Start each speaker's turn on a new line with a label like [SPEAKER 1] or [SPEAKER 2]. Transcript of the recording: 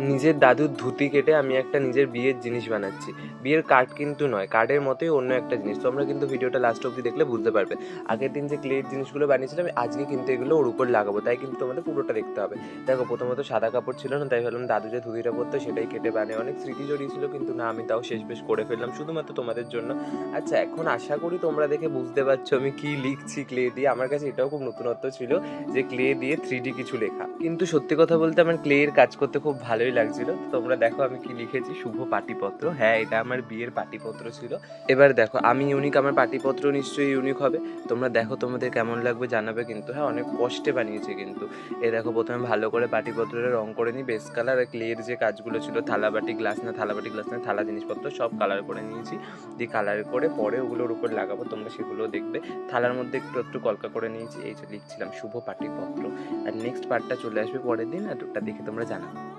[SPEAKER 1] নিজের দাদুর ধুতি কেটে আমি একটা নিজের বিয়ের জিনিস বানাচ্ছি। বিয়ের কার্ড কিন্তু নয়, কার্ডের মতোই অন্য একটা জিনিস। তোমরা কিন্তু ভিডিওটা লাস্ট অবধি দেখলে বুঝতে পারবে। আগের দিন যে ক্লের জিনিসগুলো বানিয়েছিলাম, আজকে কিন্তু এগুলো ওর উপর লাগাবো, তাই কিন্তু তোমাদের পুরোটা দেখতে হবে। দেখো, প্রথমত সাদা কাপড় ছিল না, তাই ভাবলাম দাদু যে ধুতিটা পরতো সেটাই কেটে বানিয়ে, অনেক স্মৃতি জড়িয়েছিল, কিন্তু না, আমি তাও শেষ বেশ করে ফেললাম শুধুমাত্র তোমাদের জন্য। আচ্ছা, এখন আশা করি তোমরা দেখে বুঝতে পারছো আমি কি লিখছি ক্লে দিয়ে। আমার কাছে এটাও খুব নতুনত্ব ছিল যে ক্লে দিয়ে 3D কিছু লেখা, কিন্তু সত্যি কথা বলতে আমার ক্লে এর কাজ করতে খুব ভালোই লাগছিল। তো তোমরা দেখো আমি কি লিখেছি, শুভ পাটিপত্র। হ্যাঁ, এটা আমার বিয়ের পাটিপত্র ছিল। এবার দেখো, আমি ইউনিক, আমার পাটিপত্র নিশ্চয়ই ইউনিক হবে। তোমরা দেখো তোমাদের কেমন লাগবে জানাবে কিন্তু। হ্যাঁ, অনেক কষ্টে বানিয়েছে কিন্তু। এ দেখো, প্রথমে ভালো করে পাটিপত্রের রং করে নিই, বেস কালার। আর ক্লের যে কাজগুলো ছিল, থালাবাটি গ্লাস না, থালাবাটি গ্লাস না, থালা জিনিসপত্র সব কালার করে নিয়েছি। দিয়ে কালার করে পরে ওগুলোর উপর লাগাবো, তোমরা সেগুলো দেখবে। থালার মধ্যে একটু একটু কলকা করে নিয়েছি, এই যে লিখছিলাম শুভ পাটিপত্র। আর নেক্সট পার্টটা চলে আসবে পরের দিন, আর ওটা দেখে তোমরা জানাবে।